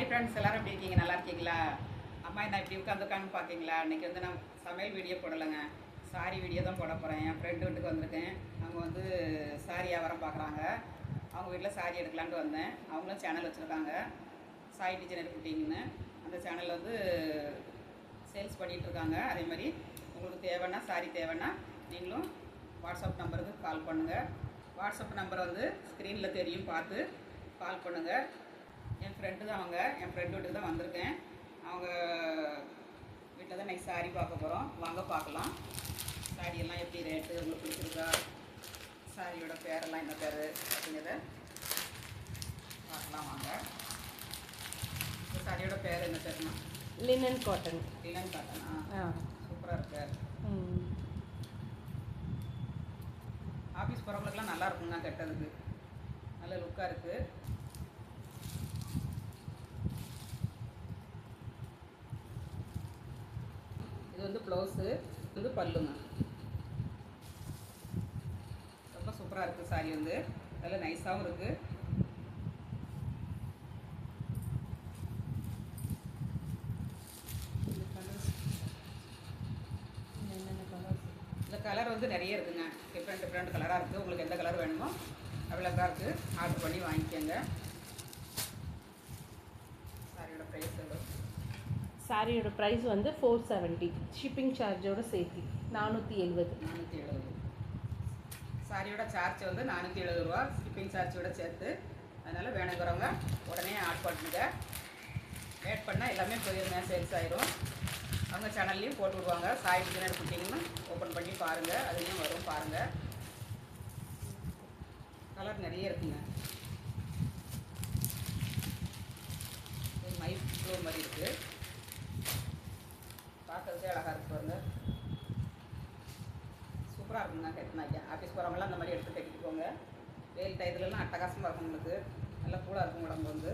Hi friends, எல்லோரும் எப்படி இருக்கீங்க? நல்லா இருக்கீங்களா? அம்மா என்ன இப்படி உட்காந்துருக்காங்கன்னு பார்க்கீங்களா? இன்றைக்கி வந்து நான் சமையல் வீடியோ போடலைங்க, சாரி வீடியோ தான் போட போகிறேன். என் ஃப்ரெண்டு வீட்டுக்கு வந்திருக்கேன். அவங்க வந்து சாரி வியாபாரம் பார்க்குறாங்க. அவங்க வீட்டில் சாரி எடுக்கலான்ட்டு வந்தேன். அவங்களும் சேனல் வச்சுருக்காங்க, சாய் டிசைனர் குட்டிங்கன்னு. அந்த சேனலில் வந்து சேல்ஸ் பண்ணிகிட்ருக்காங்க. அதே மாதிரி உங்களுக்கு தேவைன்னா சாரி தேவைன்னா நீங்களும் வாட்ஸ்அப் நம்பருக்கு கால் பண்ணுங்கள். வாட்ஸ்அப் நம்பர் வந்து ஸ்க்ரீனில் தெரியும், பார்த்து கால் பண்ணுங்கள். என் ஃப்ரெண்டு தான் அவங்க, என் ஃப்ரெண்டு வீட்டுக்கு தான் வந்திருக்கேன். அவங்க வீட்டில் தான் நைட் சாரி பார்க்க போகிறோம். வாங்க பார்க்கலாம். சாரியெல்லாம் எப்படி ரேட்டு, உங்களுக்கு பிடிச்சிருக்கா, சாரியோட பேரெல்லாம் என்ன பேர் அப்படிங்கிறத பார்க்கலாம் வாங்க. இந்த சாரியோட பேர் என்ன பேருன்னா லினன் காட்டன். லினன் காட்டனா? சூப்பராக இருக்கு. ஆஃபீஸ் போகிறவங்களுக்குலாம் நல்லா இருக்குங்க, கெட்டதுக்கு நல்ல லுக்காக இருக்குது. இது வந்து ப்ளவுஸு, இது பல்லுங்க. ரொம்ப சூப்பராக இருக்குது சாரி, வந்து நல்லா நைஸாகவும் இருக்குது. இந்த கலர் வந்து நிறைய இருக்குங்க, டிஃப்ரெண்ட் கலராக இருக்குது. உங்களுக்கு எந்த கலர் வேணுமோ அவ்வளோதான் இருக்குது, ஆர்டர் பண்ணி வாங்கிக்கோங்க. சாரியோட ப்ரைஸ் எவ்வளோ? சாரியோட ப்ரைஸ் வந்து 470, ஷிப்பிங் சார்ஜோடு சேர்த்து 470. சாரியோட சார்ஜ் வந்து 470 ரூபா, ஷிப்பிங் சார்ஜோட சேர்த்து. அதனால் வேணுங்கிறவங்க உடனே ஆட் பண்ணுங்க. லேட் பண்ணால் எல்லாமே போயிருங்க, சேல்ஸ் ஆயிரும். அவங்க சேனல்லையும் போட்டு விடுவாங்க. சாய் டிசைனர் குட்டிங்கன்னு ஓப்பன் பண்ணி பாருங்கள், அதுலேயும் வரும் பாருங்கள். கலர் நிறைய இருக்குங்க. மை ப்ளூ மாதிரி இருக்குது, பார்க்கறதுக்கே அழகாக இருக்குது பாருங்க. சூப்பராக இருக்குங்க. கட்டினாங்க ஆஃபீஸ் போகிறவங்களாம் அந்த மாதிரி எடுத்து கட்டிட்டு போங்க. வெயில் டயத்துலலாம் அட்டகாசமாக இருக்கும், உங்களுக்கு நல்லா கூலாக இருக்கும் உடம்பு வந்து.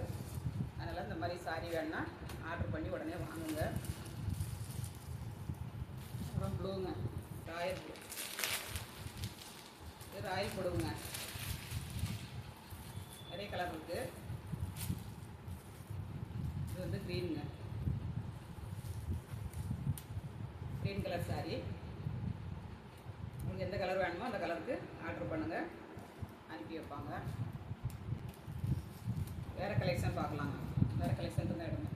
அதனால் இந்த மாதிரி சாரி வேணுன்னா ஆர்டர் பண்ணி உடனே வாங்குங்க. அப்புறம் ப்ளூங்க, ராயல் ப்ளூ. இது ராயல் ப்ளூங்க, நிறைய கலர் இருக்குது. இது வந்து க்ரீனுங்க, க்ரீன் கலர் சாரி. உங்களுக்கு எந்த கலர் வேணுமோ அந்த கலருக்கு ஆர்டர் பண்ணுங்கள், அனுப்பி வைப்பாங்க. வேறு கலெக்ஷன் பார்க்கலாங்க, வேறு கலெக்ஷன் இருந்தால் எடுங்க.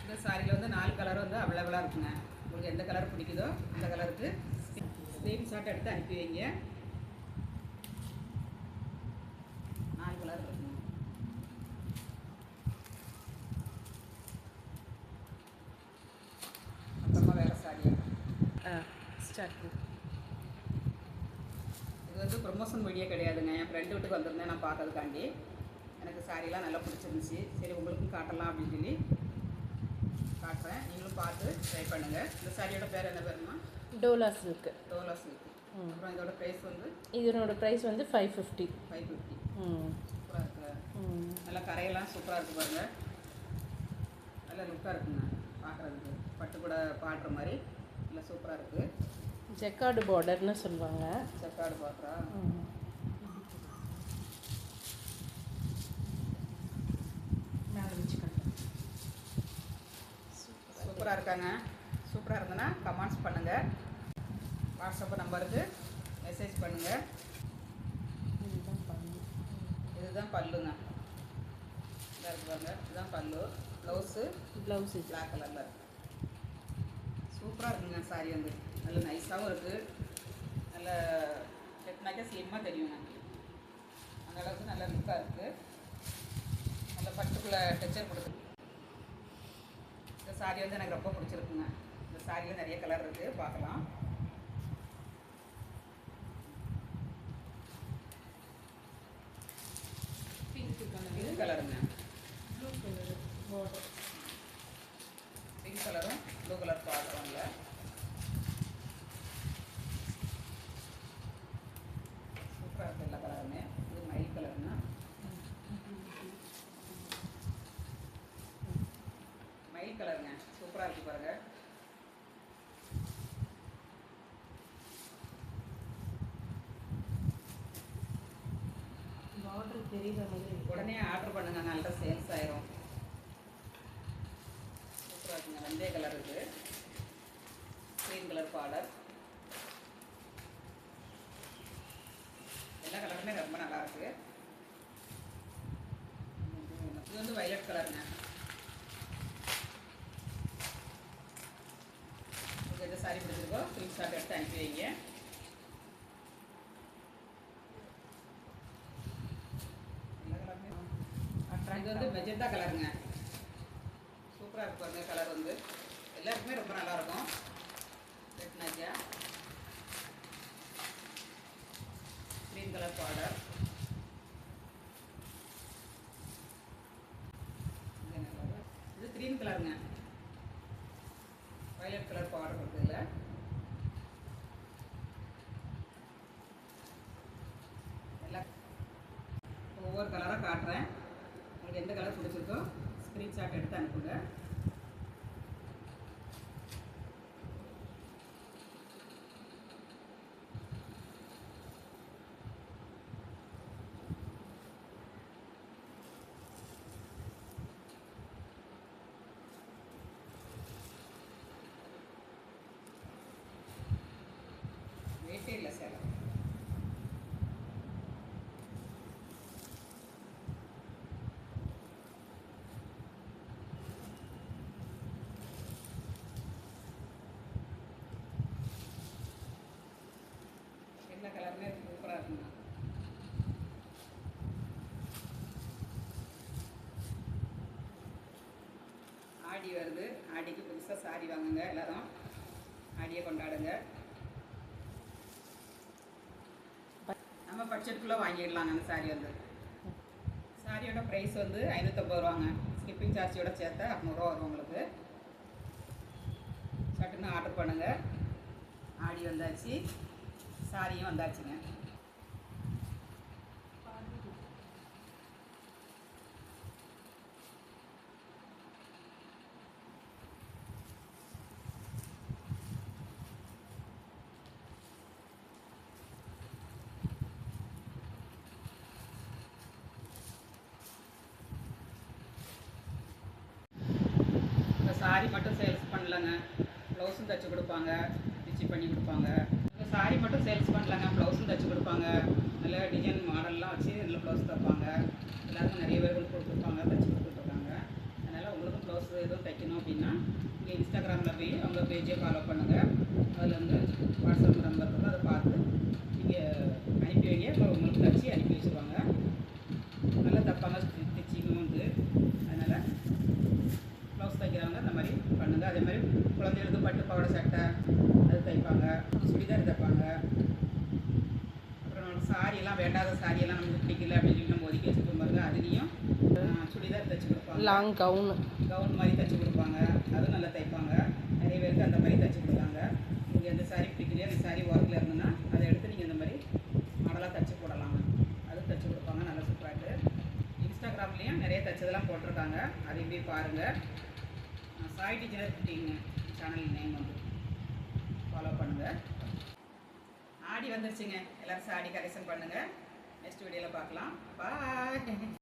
இந்த சாரியில் வந்து 4 கலர் வந்து அவைலபிளாக இருக்குங்க. உங்களுக்கு எந்த கலர் பிடிக்குதோ அந்த கலருக்கு ஸ்க்ரீன்ஷாட் எடுத்து அனுப்பி வைங்க. 4 கலர் இருக்குங்க. அப்புறமா வேறு சாரி ஸ்டார்ட். இது வந்து ப்ரொமோஷன் வீடியோ கிடையாதுங்க. என் ஃப்ரெண்டு வீட்டுக்கு வந்திருந்தேன் நான் பார்க்கறதுக்காண்டி. எனக்கு சாரியெல்லாம் நல்லா பிடிச்சிருந்துச்சி, சரி உங்களுக்கும் காட்டலாம் அப்படின்னு சொல்லி காட்டுறேன். நீங்களும் பார்த்து ட்ரை பண்ணுங்கள். இந்த சாரியோட பேர் என்ன பேருமா? டோலா சில்க். டோலா சில்க். அப்புறம் இதோட ப்ரைஸ் வந்து இதனோட ப்ரைஸ் வந்து 550. சூப்பராக இருக்குது. நல்லா கரையெல்லாம் சூப்பராக இருக்குது பாருங்கள். நல்லா லுக்காக இருக்குங்க பார்க்குறதுக்கு, பட்டு கூட பாடுற மாதிரி நல்லா சூப்பராக இருக்குது. ஜெக்கார்டு பார்டர்னு சொல்லுவாங்க. ஜெக்கார்டு பார்டரா? சூப்பராக இருக்காங்க. சூப்பராக இருந்ததுன்னா கமெண்ட்ஸ் பண்ணுங்கள், வாட்ஸ்அப் நம்பருக்கு மெசேஜ் பண்ணுங்கள். இதுதான் பல்லுங்க, இதாக இருக்கு பாருங்க. இதுதான் பல்லு. ப்ளவுஸு பிளாக் கலரில் இருக்குது. சூப்பராக இருக்குங்க சாரி, வந்து நல்ல நைஸாகவும் இருக்குது. நல்ல கட்டினாக்கா ஸ்லிம்மாக தெரியுங்க, அந்த அளவுக்கு நல்ல லுக்காக இருக்குது. நல்ல பட்டுக்குள்ளே டெக்ஸ்சர் கொடுக்குது. இந்த சாரி வந்து எனக்கு ரொம்ப பிடிச்சிருக்குங்க. இந்த சாரியில் நிறைய கலர் இருக்குது, பார்க்கலாம். பிங்க் கலருங்க, பிங்க் கலரும் ப்ளூ கலர் பார்க்குறோம். இல்லை சூப்பராக இருக்குது எல்லா கலருமே. இது மயில் கலருங்க, மயில் கலருங்க, சூப்பராக இருக்குது பாருங்கள். பார்டர் தெரியுற மாதிரி உடனே ஆர்டர் பண்ணுங்க, நல்ல சேல்ஸ் ஆயிரும். இதே கலர் இருக்குது, க்ரீன் கலர் பார்டர். எல்லா கலருமே ரொம்ப நல்லா இருக்கு. இது வந்து வயலட் கலருங்க. உங்களுக்கு எந்த சாரி பிடிச்சிருக்கோ ஸ்க்ரீன்ஷாட் எடுத்து அனுப்பி வைங்க. எல்லா கலருமே இது வந்து மெஜெண்டா கலருங்க. சூப்பராக இருக்கும் பாருங்க. கலர் வந்து எல்லாருக்குமே ரொம்ப நல்லாயிருக்கும். ரெட்னாஜா க்ரீன் கலர் பார்டர். இது க்ரீன் கலருங்க. வயலட் கலர் பார்டர் இருக்குதுல்ல. எல்லாம் ஒவ்வொரு கலராக காட்டுறேன். உங்களுக்கு எந்த கலர் பிடிச்சிருக்கோ ஸ்க்ரீன்ஷாட் எடுத்து அனுப்புங்க. வெயிட்டே இல்லை சார். எல்லா கலருமே சூப்பராக இருக்குங்க. ஆடி வருது. ஆடிக்கு புதுசாக சாரி வாங்குங்க. எல்லாரும் ஆடியை கொண்டாடுங்க. நம்ம பட்ஜெட்டுக்குள்ளே வாங்கிடலாங்க. அந்த சாரி வந்து சாரியோட ப்ரைஸ் வந்து 550 ரூபாங்க. ஸ்கிப்பிங் சார்ஜோட சேர்த்து 600 ரூபா வரும் உங்களுக்கு. சட்டுன்னு ஆர்டர் பண்ணுங்கள். ஆடி வந்தாச்சு, சாரியும் வந்தாச்சுங்க. இப்போ சாரி மட்டும் சேல்ஸ் பண்ணலங்க, ப்ளவுஸும் தைச்சி கொடுப்பாங்க, ஸ்டிச் பண்ணி கொடுப்பாங்க. இப்போ சாரி மட்டும் சேல்ஸ் பண்ணலங்க, ப்ளவுஸும் தைச்சி கொடுப்பாங்க. நல்ல டிசைன் மாடல்லாம் வச்சு நல்ல ப்ளவுஸ் தைப்பாங்க. எல்லாருக்கும் நிறைய பேர் கொடுத்துருப்பாங்க, தைச்சி கொடுத்துட்ருக்காங்க. அதனால் உங்களுக்கும் ப்ளவுஸ் எதுவும் தைக்கணும் அப்படின்னா நீங்கள் இன்ஸ்டாகிராமில் போய் அவங்க பேஜை ஃபாலோ பண்ணுங்கள். அதில் வந்து வாட்ஸ்அப் நம்பர் இருக்கும், அதை பார்த்து நீங்கள் அனுப்பி வைங்க. இப்போ உங்களுக்கு தைச்சி அனுப்பி வச்சுருவாங்க. நல்லா தைப்பாங்க, ஸ்டிச்சிங்கும் வந்து. அதனால் ப்ளவுஸ் தைக்கிறவங்க அந்த மாதிரி பண்ணுங்கள். அதே மாதிரி குழந்தைகளுக்கு பட்டு பாவாடை சட்டை அது தைப்பாங்க, சுடிதார் தைப்பாங்க. அப்புறம் சாரியெல்லாம் வேண்டாத சாரியெல்லாம் நமக்கு பிடிக்கல அப்படின்னு சொல்லி நம்ம ஒதுக்கி வச்சுருக்கோம் பாருங்க, அதுலேயும் சுடிதார் தைச்சி கொடுப்பாங்க. லாங் கவுன் மாதிரி தைச்சி கொடுப்பாங்க. அதுவும் நல்லா தைப்பாங்க. நிறைய பேருக்கு அந்த மாதிரி தைச்சி கொடுத்தாங்க. உங்களுக்கு எந்த சாரி பிடிக்கலையோ அந்த சாரி ஒர்க்கில் இருந்ததுன்னா அதை எடுத்து நீங்கள் இந்த மாதிரி மாடலாக தைச்சி போடலாம். அதுவும் தைச்சி கொடுப்பாங்க நல்லா சூப்பராகிட்டு. இன்ஸ்டாகிராம்லேயும் நிறைய தைச்சதெல்லாம் போட்டிருக்காங்க, அதையும் போய் பாருங்கள். Sai teacher fitting channel name வந்து ஃபாலோ பண்ணுங்கள். ஆடி வந்துருச்சுங்க. எல்லோரும் சாடி கலெக்ஷன் பண்ணுங்கள். நெக்ஸ்ட் வீடியோவில் பார்க்கலாம். பாய்.